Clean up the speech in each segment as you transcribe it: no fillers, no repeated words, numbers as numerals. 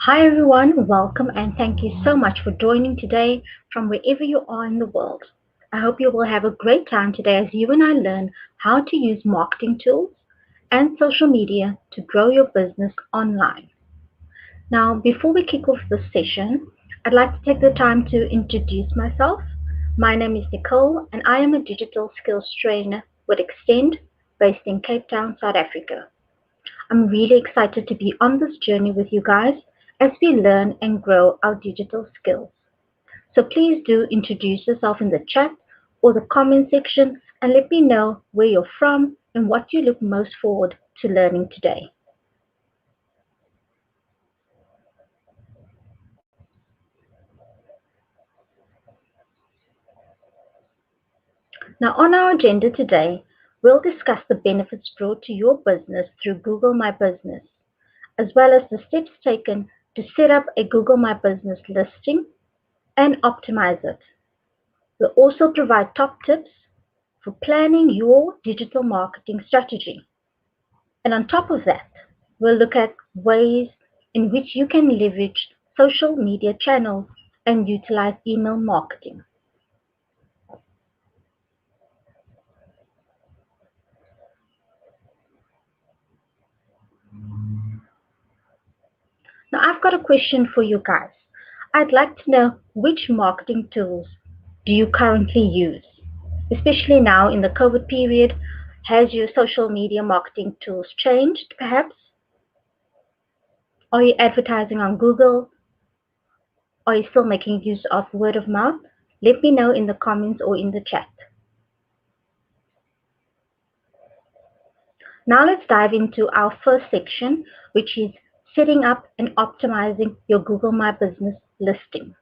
Hi everyone, welcome and thank you so much for joining today from wherever you are in the world. I hope you will have a great time today as you and I learn how to use marketing tools and social media to grow your business online. Now, before we kick off this session, I'd like to take the time to introduce myself. My name is Nicole and I am a digital skills trainer with Extend based in Cape Town, South Africa. I'm really excited to be on this journey with you guys as we learn and grow our digital skills. So please do introduce yourself in the chat or the comment section and let me know where you're from and what you look most forward to learning today. Now, on our agenda today, we'll discuss the benefits brought to your business through Google My Business, as well as the steps taken to set up a Google My Business listing and optimize it. We'll also provide top tips for planning your digital marketing strategy. And on top of that, we'll look at ways in which you can leverage social media channels and utilize email marketing. Now, I've got a question for you guys. I'd like to know which marketing tools do you currently use? Especially now in the COVID period, has your social media marketing tools changed perhaps? Are you advertising on Google? Are you still making use of word of mouth? Let me know in the comments or in the chat. Now let's dive into our first section, which is setting up and optimizing your Google My Business listing.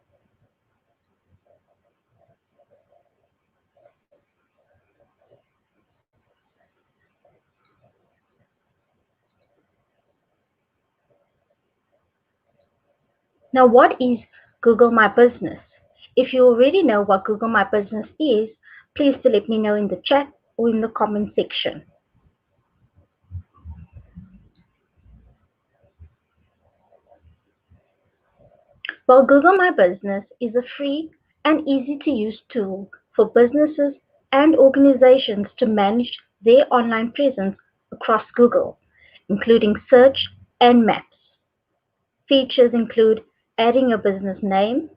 Now, what is Google My Business? If you already know what Google My Business is, please do let me know in the chat or in the comment section. Well, Google My Business is a free and easy to use tool for businesses and organizations to manage their online presence across Google, including search and maps. Features include adding your business name,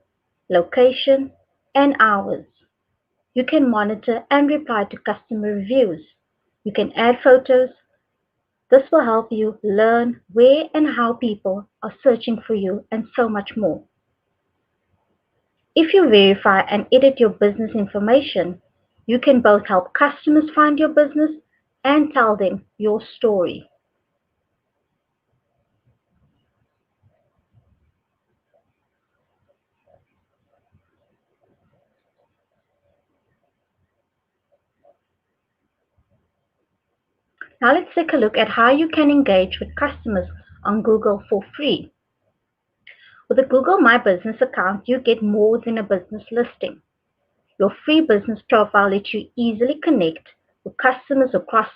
location, and hours. You can monitor and reply to customer reviews. You can add photos. This will help you learn where and how people are searching for you and so much more. If you verify and edit your business information, you can both help customers find your business and tell them your story. Now let's take a look at how you can engage with customers on Google for free. With a Google My Business account, you get more than a business listing. Your free business profile lets you easily connect with customers across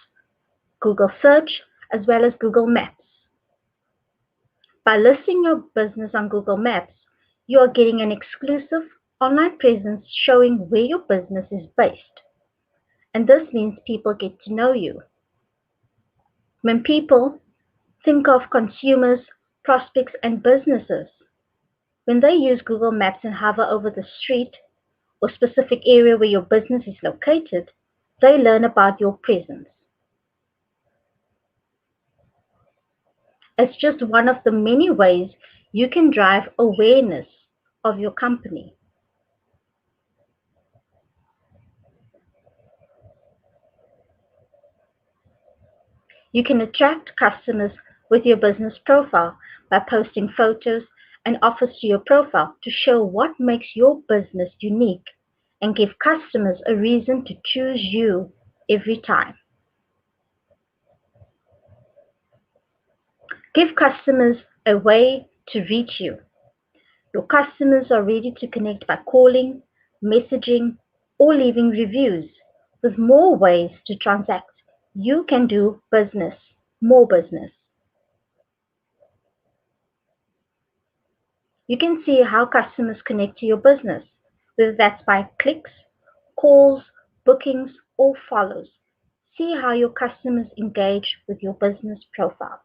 Google Search as well as Google Maps. By listing your business on Google Maps, you are getting an exclusive online presence showing where your business is based. And this means people get to know you. When people think of consumers, prospects, and businesses, when they use Google Maps and hover over the street or specific area where your business is located, they learn about your presence. It's just one of the many ways you can drive awareness of your company. You can attract customers with your business profile by posting photos and offers to your profile to show what makes your business unique and give customers a reason to choose you every time. Give customers a way to reach you. Your customers are ready to connect by calling, messaging, or leaving reviews. With more ways to transact, you can do business, more business. You can see how customers connect to your business, whether that's by clicks, calls, bookings, or follows. See how your customers engage with your business profile.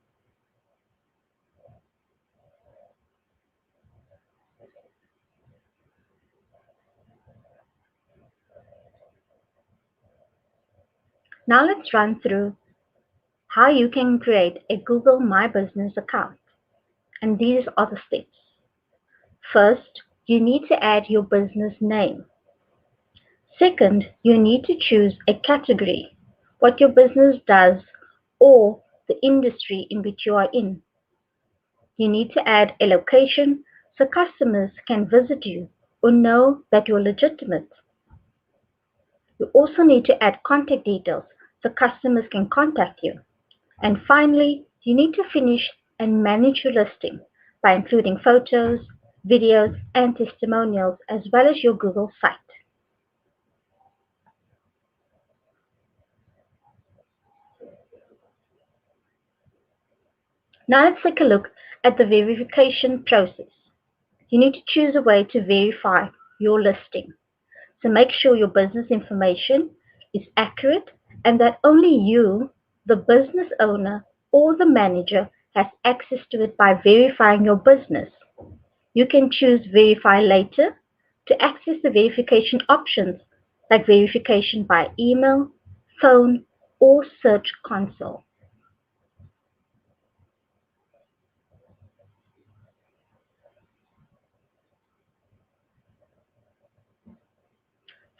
Now let's run through how you can create a Google My Business account. And these are the steps. First, you need to add your business name. Second, you need to choose a category, what your business does, or the industry in which you are in. You need to add a location so customers can visit you or know that you're legitimate. You also need to add contact details so customers can contact you. And finally, you need to finish and manage your listing by including photos, videos, and testimonials as well as your Google site. Now let's take a look at the verification process. You need to choose a way to verify your listing. So make sure your business information is accurate and that only you, the business owner or the manager, has access to it by verifying your business. You can choose Verify Later to access the verification options like verification by email, phone, or Search Console.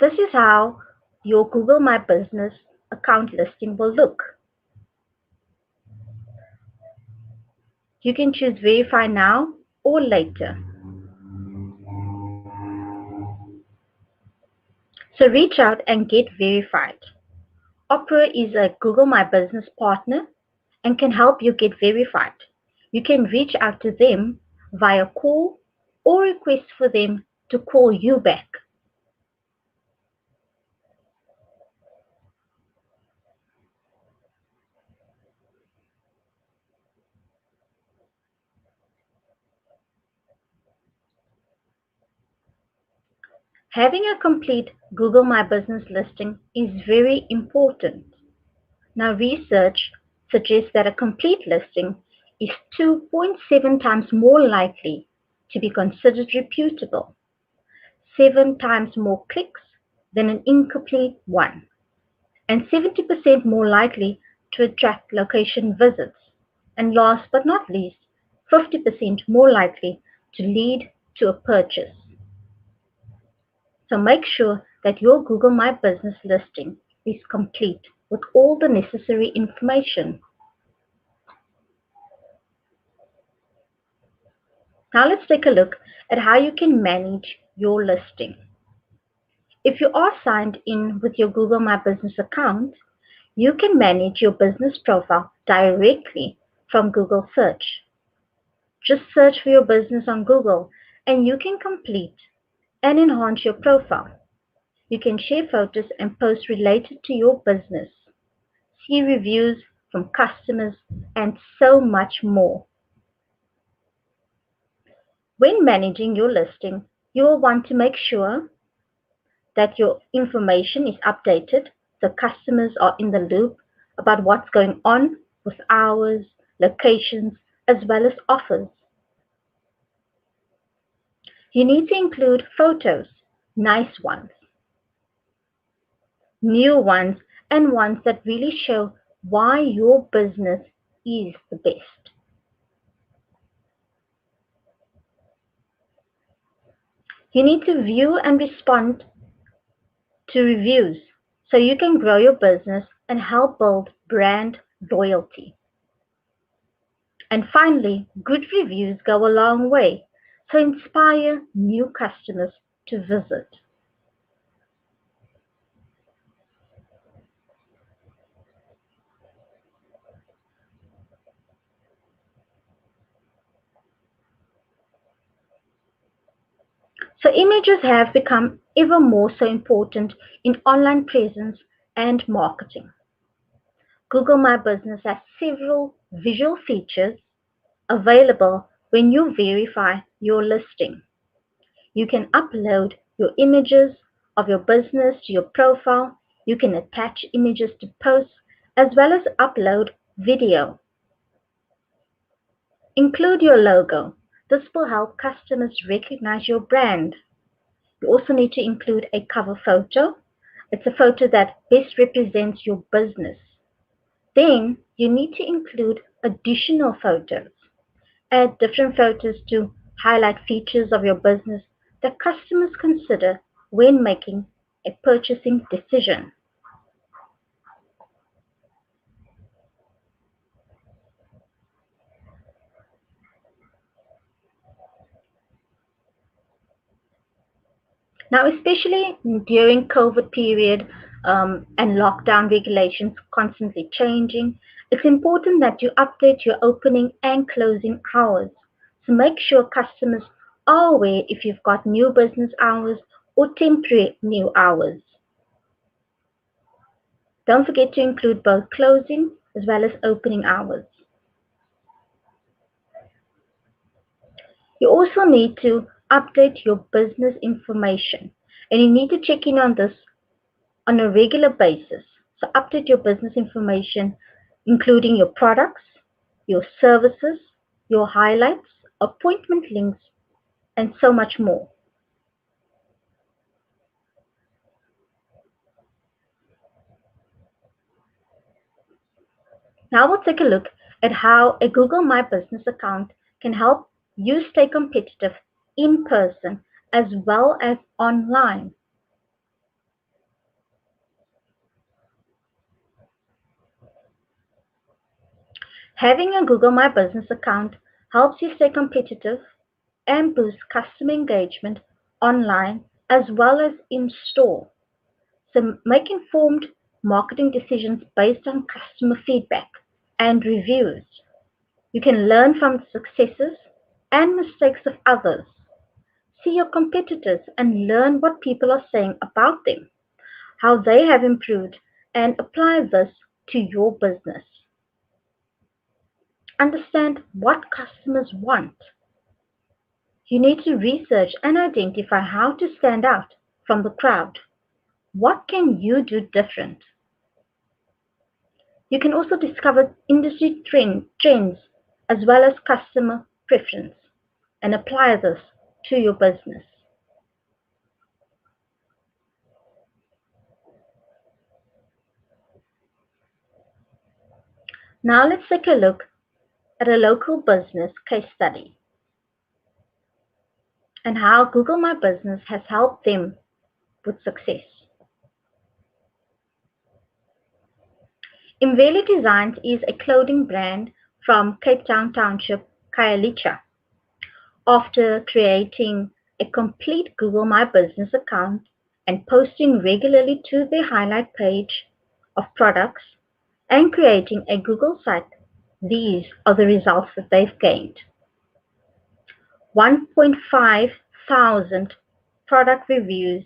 This is how your Google My Business account listing will look. You can choose Verify Now or Later. So reach out and get verified. Opera is a Google My Business partner and can help you get verified. You can reach out to them via call or request for them to call you back. Having a complete Google My Business listing is very important. Now, research suggests that a complete listing is 2.7 times more likely to be considered reputable, 7 times more clicks than an incomplete one, and 70% more likely to attract location visits, and last but not least, 50% more likely to lead to a purchase. So make sure that your Google My Business listing is complete with all the necessary information. Now let's take a look at how you can manage your listing. If you are signed in with your Google My Business account, you can manage your business profile directly from Google Search. Just search for your business on Google and you can complete and enhance your profile. You can share photos and posts related to your business, see reviews from customers, and so much more. When managing your listing, you will want to make sure that your information is updated so customers are in the loop about what's going on with hours, locations, as well as offers. You need to include photos, nice ones, new ones, and ones that really show why your business is the best. You need to view and respond to reviews so you can grow your business and help build brand loyalty. And finally, good reviews go a long way, so inspire new customers to visit. So images have become ever more so important in online presence and marketing. Google My Business has several visual features available when you verify your listing. You can upload your images of your business to your profile. You can attach images to posts as well as upload video. Include your logo. This will help customers recognize your brand. You also need to include a cover photo. It's a photo that best represents your business. Then you need to include additional photos. Add different photos to highlight features of your business that customers consider when making a purchasing decision. Now, especially during COVID period and lockdown regulations constantly changing, it's important that you update your opening and closing hours. So make sure customers are aware if you've got new business hours or temporary new hours. Don't forget to include both closing as well as opening hours. You also need to update your business information, and you need to check in on this on a regular basis. So update your business information, including your products, your services, your highlights, appointment links, and so much more. Now we'll take a look at how a Google My Business account can help you stay competitive in person as well as online. Having a Google My Business account helps you stay competitive and boost customer engagement online as well as in store. So make informed marketing decisions based on customer feedback and reviews. You can learn from the successes and mistakes of others. See your competitors and learn what people are saying about them, how they have improved, and apply this to your business. Understand what customers want. You need to research and identify how to stand out from the crowd. What can you do different? You can also discover industry trends as well as customer preference and apply this to your business. Now let's take a look at a local business case study and how Google My Business has helped them with success. Imveli Designs is a clothing brand from Cape Town Township, Khayelitsha. After creating a complete Google My Business account and posting regularly to their highlight page of products and creating a Google site, these are the results that they've gained. 1.5 thousand product reviews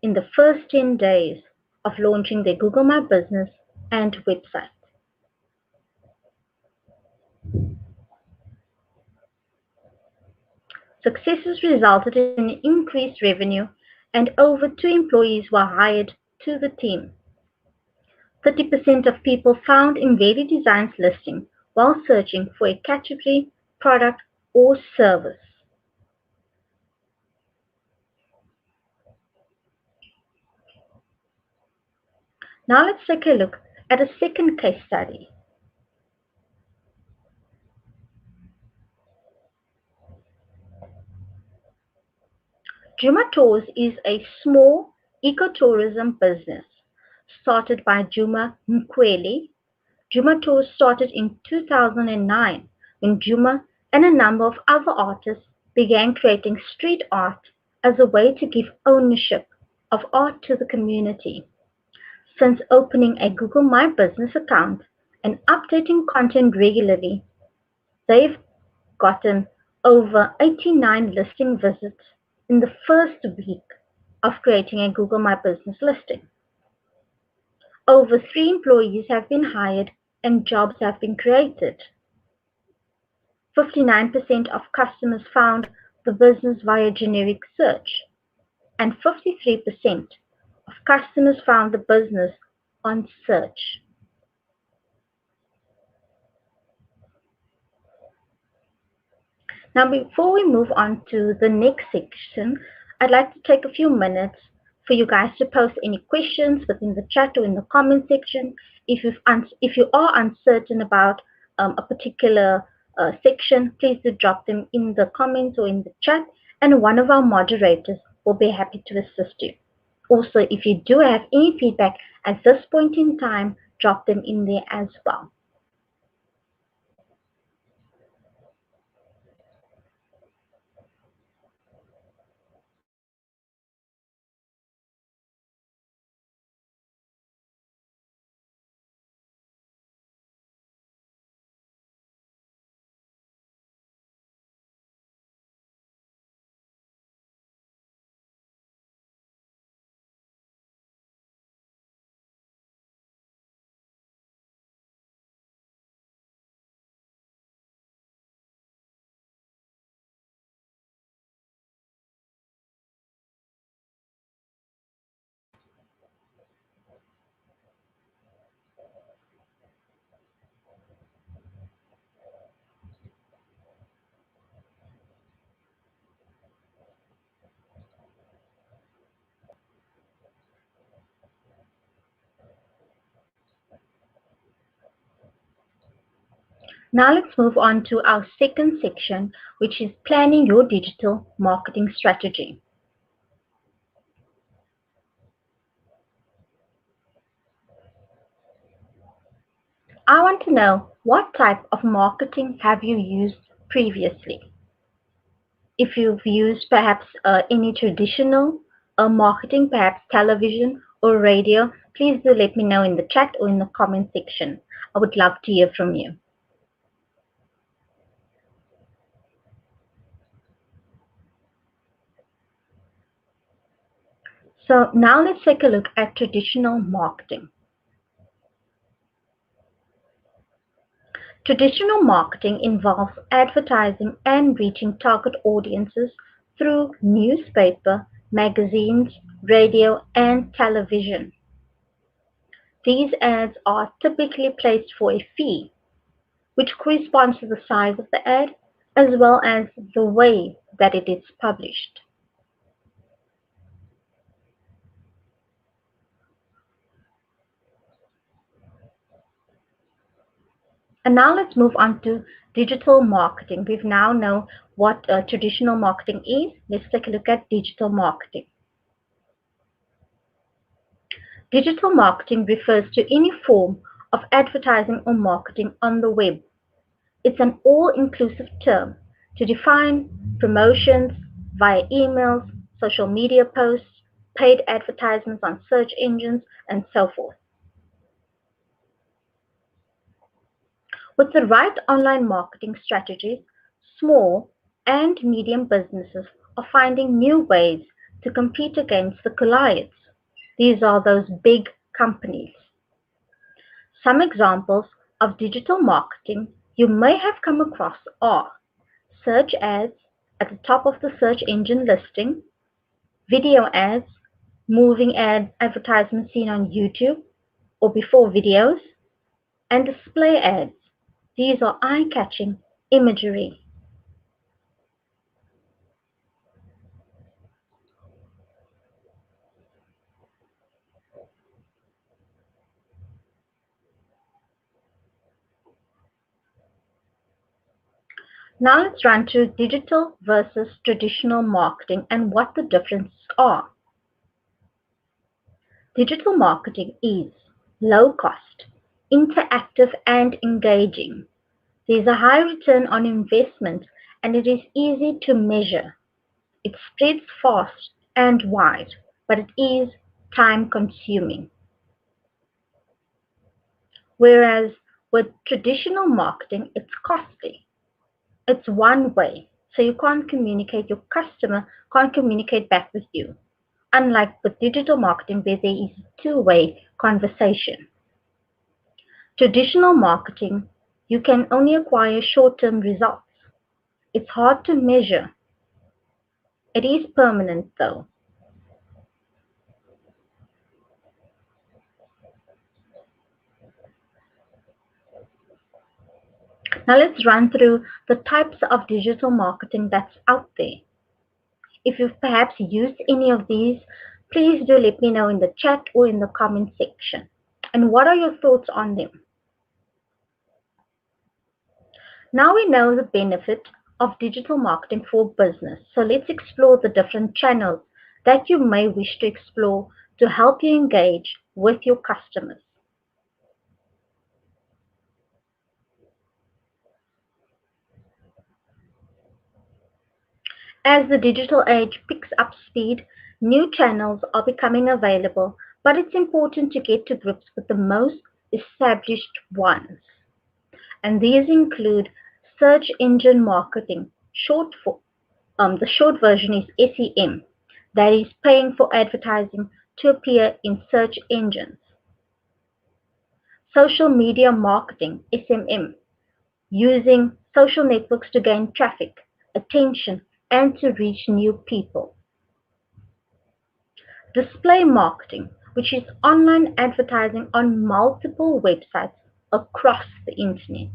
in the first 10 days of launching their Google My Business and website. Successes resulted in increased revenue and over 2 employees were hired to the team. 30% of people found Invedi Designs listing while searching for a category, product, or service. Now let's take a look at a second case study. Juma Tours is a small ecotourism business started by Juma Mkweli. Juma Tours started in 2009 when Juma and a number of other artists began creating street art as a way to give ownership of art to the community. Since opening a Google My Business account and updating content regularly, they've gotten over 89 listing visits in the first week of creating a Google My Business listing. Over 3 employees have been hired and jobs have been created. 59% of customers found the business via generic search, and 53% of customers found the business on search. Now, before we move on to the next section, I'd like to take a few minutes for you guys to post any questions within the chat or in the comment section. If you are uncertain about a particular section, please do drop them in the comments or in the chat, and one of our moderators will be happy to assist you. Also, if you do have any feedback at this point in time, drop them in there as well. Now let's move on to our second section, which is planning your digital marketing strategy. I want to know, what type of marketing have you used previously? If you've used perhaps any traditional marketing, perhaps television or radio, please do let me know in the chat or in the comment section. I would love to hear from you. So now let's take a look at traditional marketing. Traditional marketing involves advertising and reaching target audiences through newspaper, magazines, radio, and television. These ads are typically placed for a fee, which corresponds to the size of the ad as well as the way that it is published. And now let's move on to digital marketing. We now know what traditional marketing is. Let's take a look at digital marketing. Digital marketing refers to any form of advertising or marketing on the web. It's an all-inclusive term to define promotions via emails, social media posts, paid advertisements on search engines, and so forth. With the right online marketing strategies, small and medium businesses are finding new ways to compete against the Goliaths. These are those big companies. Some examples of digital marketing you may have come across are search ads at the top of the search engine listing, video ads, moving ad advertisements seen on YouTube or before videos, and display ads. These are eye-catching imagery. Now let's run through digital versus traditional marketing and what the differences are. Digital marketing is low cost, interactive and engaging. There is a high return on investment and it is easy to measure. It spreads fast and wide, but it is time consuming. Whereas with traditional marketing, it's costly. It's one way, so you can't communicate, your customer can't communicate back with you. Unlike with digital marketing where there is a two-way conversation. Traditional marketing, you can only acquire short-term results. It's hard to measure. It is permanent though. Now let's run through the types of digital marketing that's out there. If you've perhaps used any of these, please do let me know in the chat or in the comment section. And what are your thoughts on them? Now we know the benefit of digital marketing for business. So let's explore the different channels that you may wish to explore to help you engage with your customers. As the digital age picks up speed, new channels are becoming available, but it's important to get to grips with the most established ones. And these include search engine marketing, the short version is SEM, that is paying for advertising to appear in search engines. Social media marketing, SMM, using social networks to gain traffic, attention, and to reach new people. Display marketing, which is online advertising on multiple websites across the internet.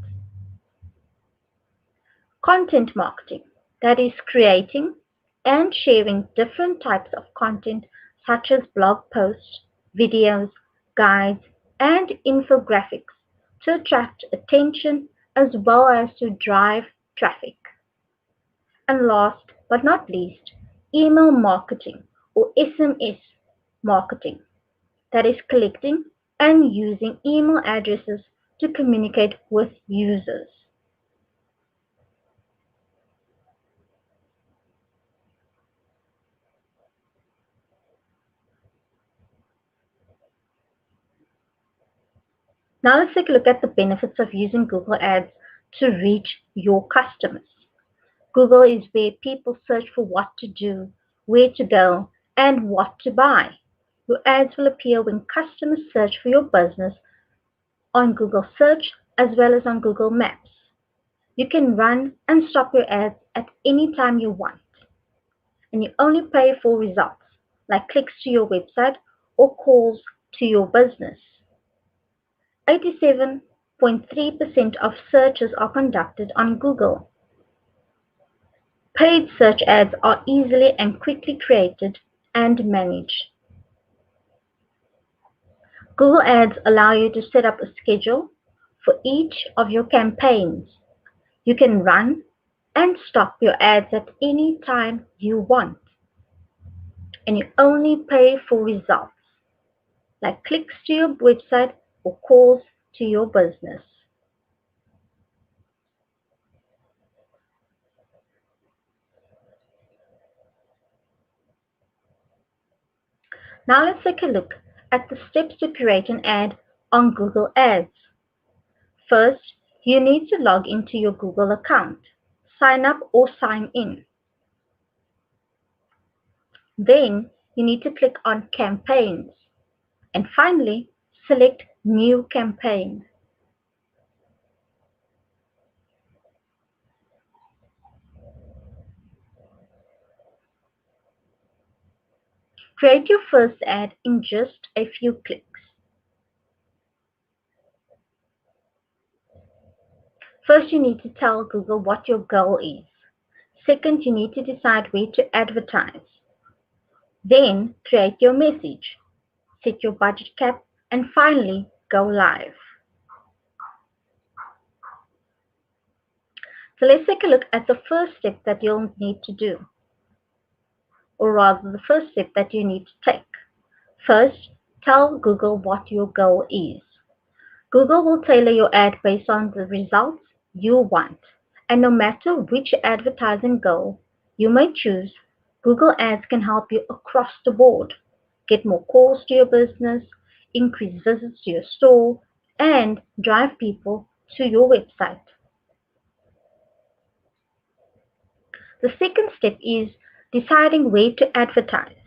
Content marketing, that is creating and sharing different types of content such as blog posts, videos, guides, and infographics to attract attention as well as to drive traffic. And last but not least, email marketing or SMS marketing, that is collecting and using email addresses to communicate with users. Now let's take a look at the benefits of using Google Ads to reach your customers. Google is where people search for what to do, where to go, and what to buy. Your ads will appear when customers search for your business on Google Search as well as on Google Maps. You can run and stop your ads at any time you want, and you only pay for results like clicks to your website or calls to your business. 87.3% of searches are conducted on Google. Paid search ads are easily and quickly created and managed. Google Ads allow you to set up a schedule for each of your campaigns. You can run and stop your ads at any time you want, and you only pay for results like clicks to your website or calls to your business. Now let's take a look at the steps to create an ad on Google Ads. First, you need to log into your Google account, sign up or sign in. Then you need to click on Campaigns, and finally select New Campaign. Create your first ad in just a few clicks. First, you need to tell Google what your goal is. Second, you need to decide where to advertise. Then, create your message, set your budget cap, and finally, go live. So let's take a look at the first step that you'll need to do, or rather the first step that you need to take. First, tell Google what your goal is. Google will tailor your ad based on the results you want. And no matter which advertising goal you may choose, Google Ads can help you across the board. Get more calls to your business, increase visits to your store, and drive people to your website. The second step is deciding where to advertise.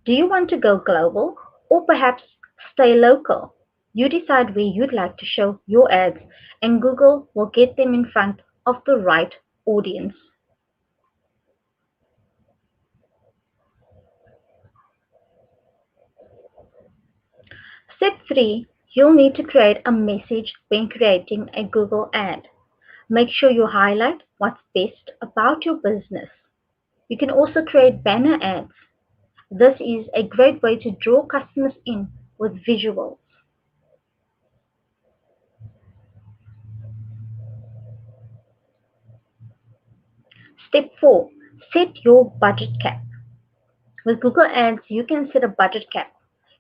Do you want to go global or perhaps stay local? You decide where you'd like to show your ads, and Google will get them in front of the right audience. Step 3, you'll need to create a message when creating a Google ad. Make sure you highlight what's best about your business. You can also create banner ads. This is a great way to draw customers in with visuals. Step 4, set your budget cap. With Google Ads, you can set a budget cap.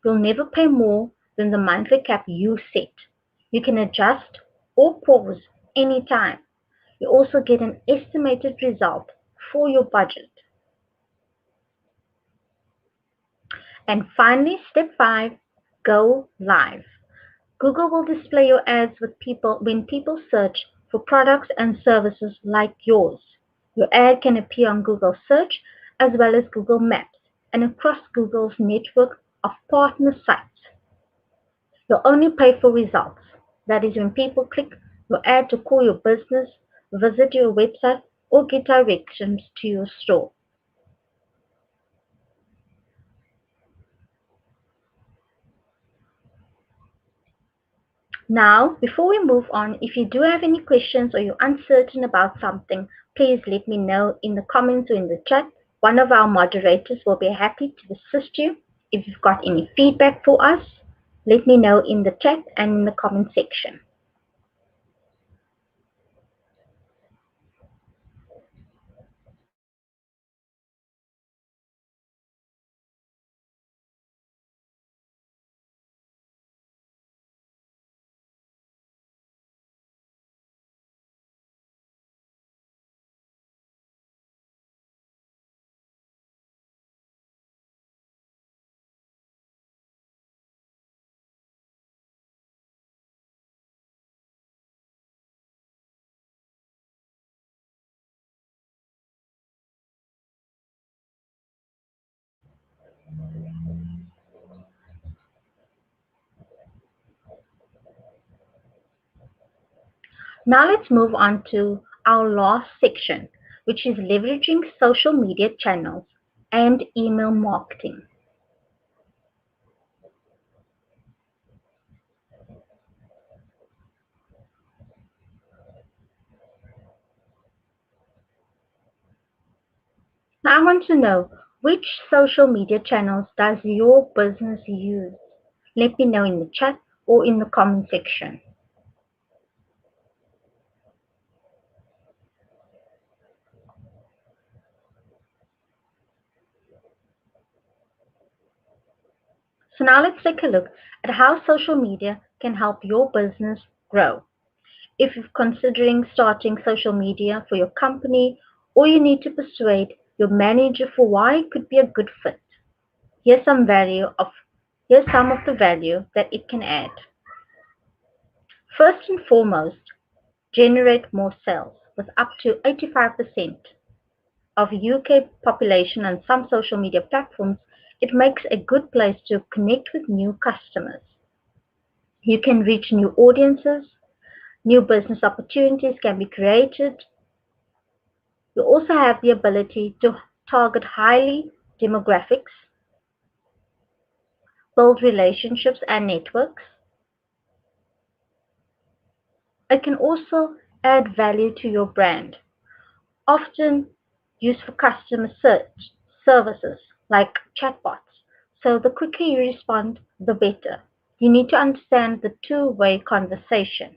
You'll never pay more than the monthly cap you set. You can adjust or pause anytime. You also get an estimated result for your budget. And finally, step 5, go live. Google will display your ads with people when people search for products and services like yours. Your ad can appear on Google Search as well as Google Maps and across Google's network of partner sites. You'll only pay for results. That is when people click your ad to call your business, visit your website, or get directions to your store. Now, before we move on, if you do have any questions or you're uncertain about something, please let me know in the comments or in the chat. One of our moderators will be happy to assist you. If you've got any feedback for us, let me know in the chat and in the comment section. Now let's move on to our last section, which is leveraging social media channels and email marketing. Now I want to know, which social media channels does your business use? Let me know in the chat or in the comment section. So now let's take a look at how social media can help your business grow. If you're considering starting social media for your company, or you need to persuade your manager for why it could be a good fit, here's here's some of the value that it can add. First and foremost, generate more sales. With up to 85% of UK population on some social media platforms, it makes a good place to connect with new customers. You can reach new audiences, new business opportunities can be created. You also have the ability to target highly demographics, build relationships and networks. It can also add value to your brand, often used for customer search services like chatbots. So the quicker you respond, the better. You need to understand the two-way conversation.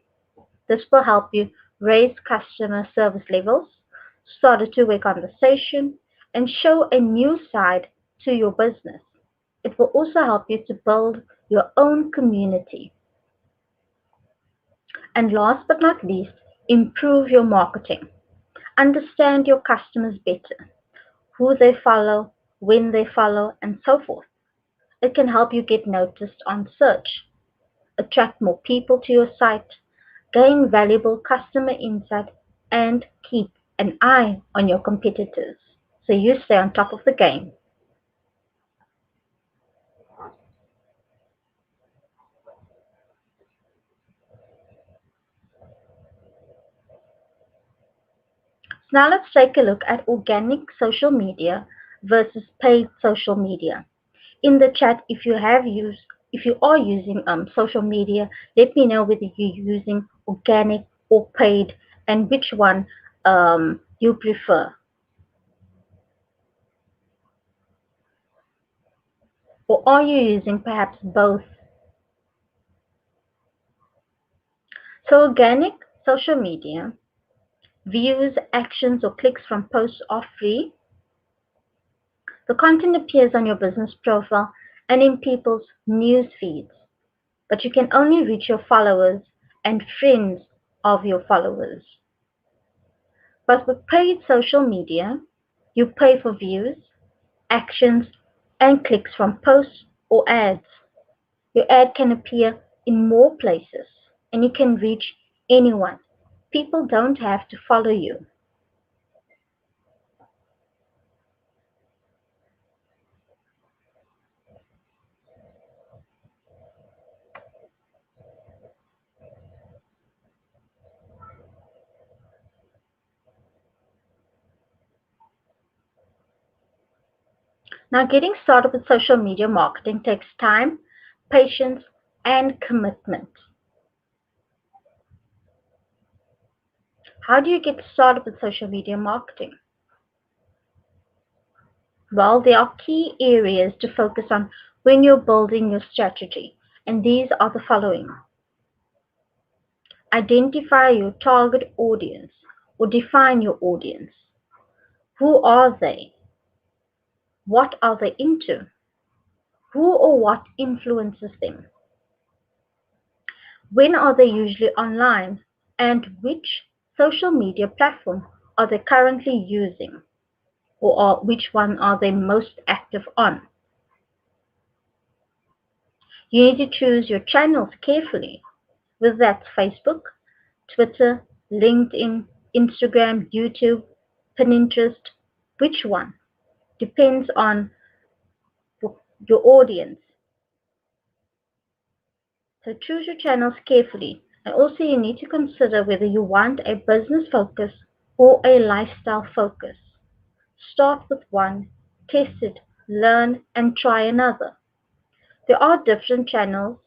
This will help you raise customer service levels, start a two-way conversation, and show a new side to your business. It will also help you to build your own community. And last but not least, improve your marketing. Understand your customers better, who they follow, when they follow, and so forth. It can help you get noticed on search, attract more people to your site, gain valuable customer insight, and keep an eye on your competitors so you stay on top of the game. So now let's take a look at organic social media versus paid social media. In the chat, if you have used If you are using social media, let me know whether you're using organic or paid and which one you prefer. Or are you using perhaps both? So organic social media, views, actions, or clicks from posts are free. The content appears on your business profile and in people's news feeds, but you can only reach your followers and friends of your followers. But with paid social media, you pay for views, actions, and clicks from posts or ads. Your ad can appear in more places and you can reach anyone. People don't have to follow you. Now, getting started with social media marketing takes time, patience, and commitment. How do you get started with social media marketing? Well, there are key areas to focus on when you're building your strategy, and these are the following. Identify your target audience or define your audience. Who are they? What are they into? Who or what influences them? When are they usually online? And which social media platform are they currently using? Or which one are they most active on? You need to choose your channels carefully, whether that's Facebook, Twitter, LinkedIn, Instagram, YouTube, Pinterest. Which one? Depends on your audience. So choose your channels carefully. And also you need to consider whether you want a business focus or a lifestyle focus. Start with one, test it, learn, and try another. There are different channels,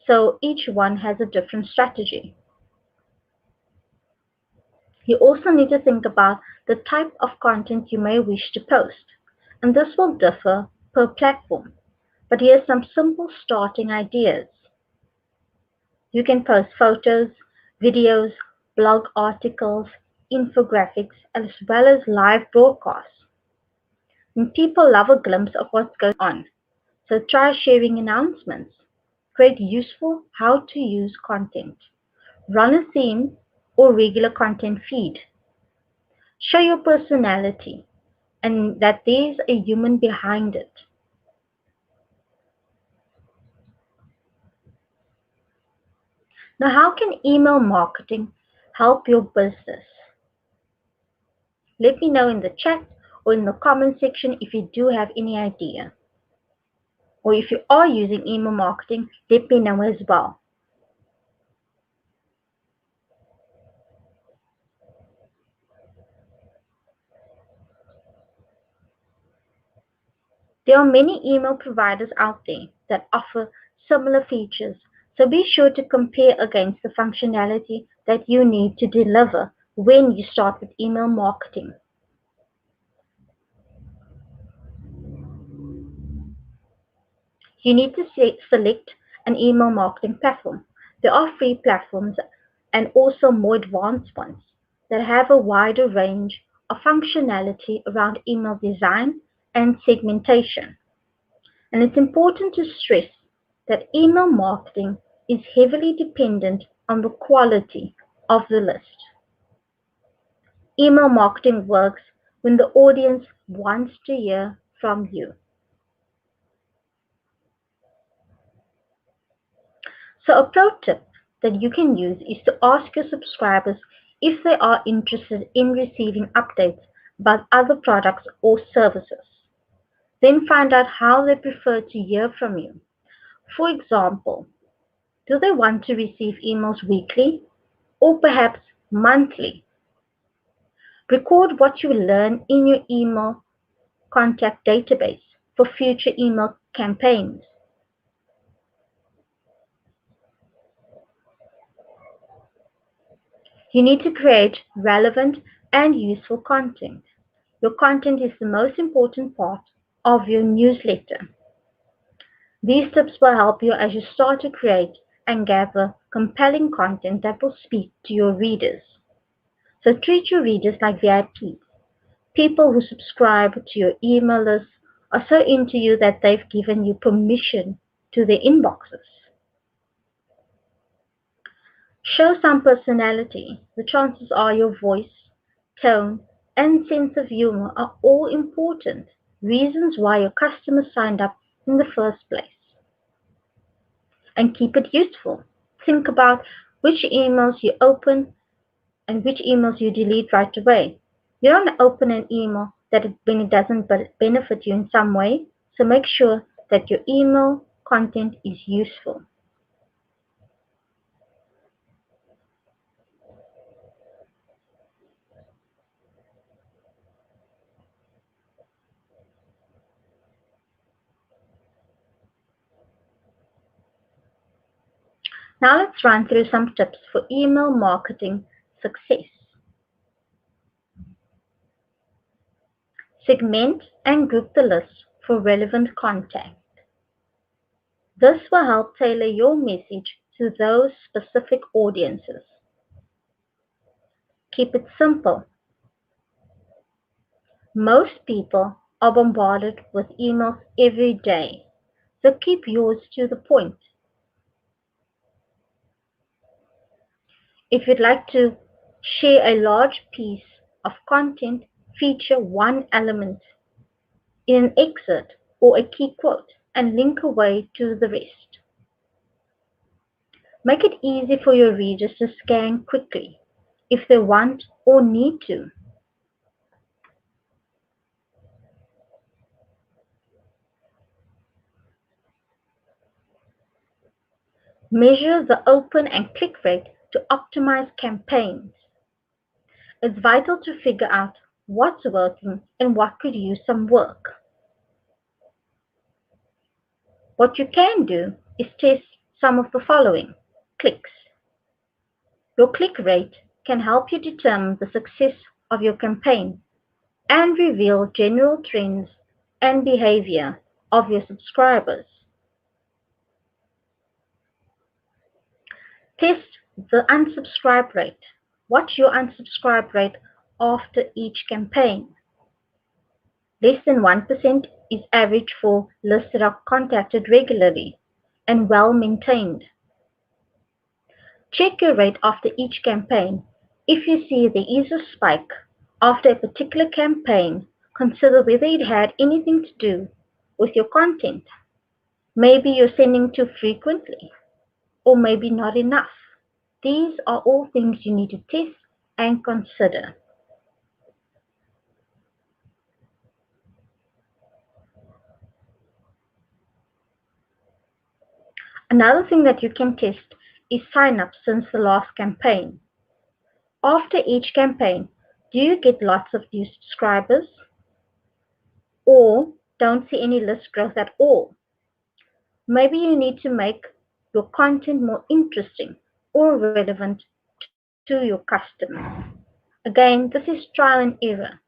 so each one has a different strategy. You also need to think about the type of content you may wish to post, and this will differ per platform. But here's some simple starting ideas. You can post photos, videos, blog articles, infographics, as well as live broadcasts. And people love a glimpse of what's going on, so try sharing announcements. Create useful how to use content. Run a theme or regular content feed. Show your personality and that there's a human behind it. Now, how can email marketing help your business? Let me know in the chat or in the comment section if you do have any idea. Or if you are using email marketing, let me know as well. There are many email providers out there that offer similar features, so be sure to compare against the functionality that you need to deliver when you start with email marketing. You need to select an email marketing platform. There are free platforms and also more advanced ones that have a wider range of functionality around email design and segmentation. And it's important to stress that email marketing is heavily dependent on the quality of the list. Email marketing works when the audience wants to hear from you. So a pro tip that you can use is to ask your subscribers if they are interested in receiving updates about other products or services. Then find out how they prefer to hear from you. For example, do they want to receive emails weekly or perhaps monthly? Record what you learn in your email contact database for future email campaigns. You need to create relevant and useful content. Your content is the most important part of your newsletter. These tips will help you as you start to create and gather compelling content that will speak to your readers. So treat your readers like VIPs. People who subscribe to your email list are so into you that they've given you permission to their inboxes. Show some personality. The chances are your voice, tone, and sense of humor are all important reasons why your customers signed up in the first place. And keep it useful. Think about which emails you open and which emails you delete right away. You don't open an email when it doesn't benefit you in some way, so make sure that your email content is useful. Now let's run through some tips for email marketing success. Segment and group the list for relevant content. This will help tailor your message to those specific audiences. Keep it simple. Most people are bombarded with emails every day, so keep yours to the point. If you'd like to share a large piece of content, feature one element in an excerpt or a key quote and link away to the rest. Make it easy for your readers to scan quickly if they want or need to. Measure the open and click rate to optimize campaigns. It's vital to figure out what's working and what could use some work. What you can do is test some of the following. Clicks. Your click rate can help you determine the success of your campaign and reveal general trends and behavior of your subscribers. Test the unsubscribe rate. What's your unsubscribe rate after each campaign? Less than 1% is average for lists that are contacted regularly and well maintained. Check your rate after each campaign. If you see there is a spike after a particular campaign, consider whether it had anything to do with your content. Maybe you're sending too frequently, or maybe not enough. These are all things you need to test and consider. Another thing that you can test is sign-ups since the last campaign. After each campaign, do you get lots of new subscribers or don't see any list growth at all? Maybe you need to make your content more interesting or relevant to your customers. Again, this is trial and error,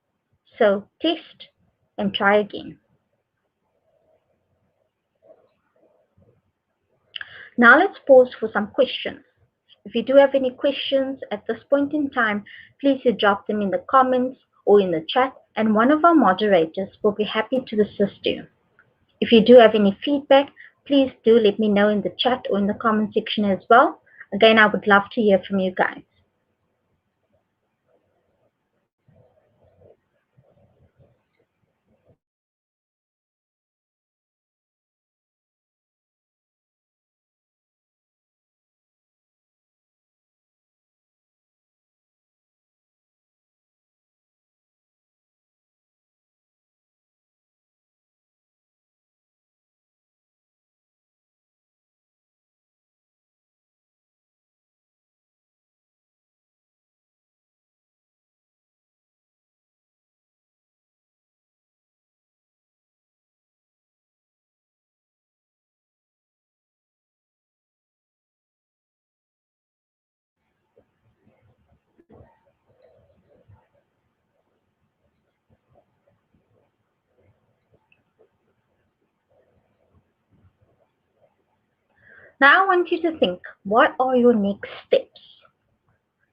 so test and try again. Now let's pause for some questions. If you do have any questions at this point in time, please do drop them in the comments or in the chat, and one of our moderators will be happy to assist you. If you do have any feedback, please do let me know in the chat or in the comment section as well. Again, I would love to hear from you guys. Now I want you to think, what are your next steps?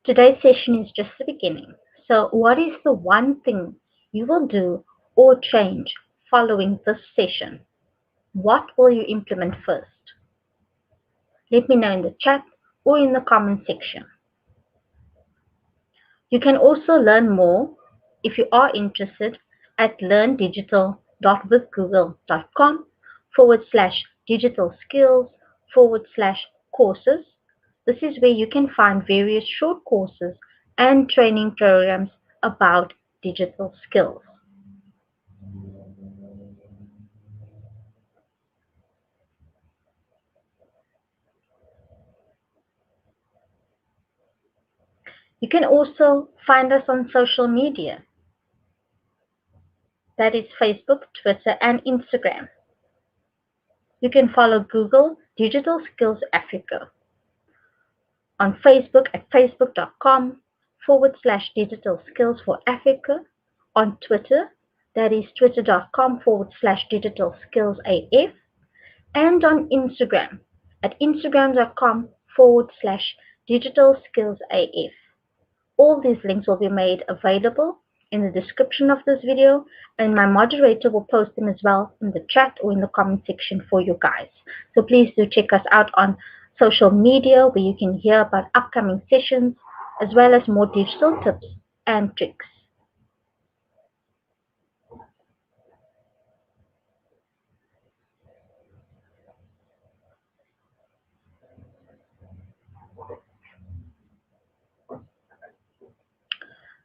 Today's session is just the beginning. So what is the one thing you will do or change following this session? What will you implement first? Let me know in the chat or in the comment section. You can also learn more if you are interested at learndigital.withgoogle.com/digital skills/courses. This is where you can find various short courses and training programs about digital skills. You can also find us on social media. That is Facebook, Twitter, and Instagram. You can follow Google Digital Skills Africa on Facebook at facebook.com/digital skills for Africa, on Twitter, that is twitter.com/digital skills AF, and on Instagram at instagram.com/digital skills AF. All these links will be made available in the description of this video, and my moderator will post them as well in the chat or in the comment section for you guys. So please do check us out on social media where you can hear about upcoming sessions as well as more digital tips and tricks.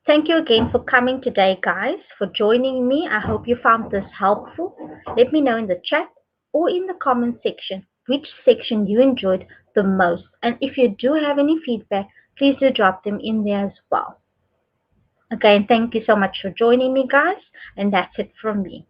Thank you again for coming today, guys, for joining me. I hope you found this helpful. Let me know in the chat or in the comment section which section you enjoyed the most. And if you do have any feedback, please do drop them in there as well. Again, thank you so much for joining me, guys, and that's it from me.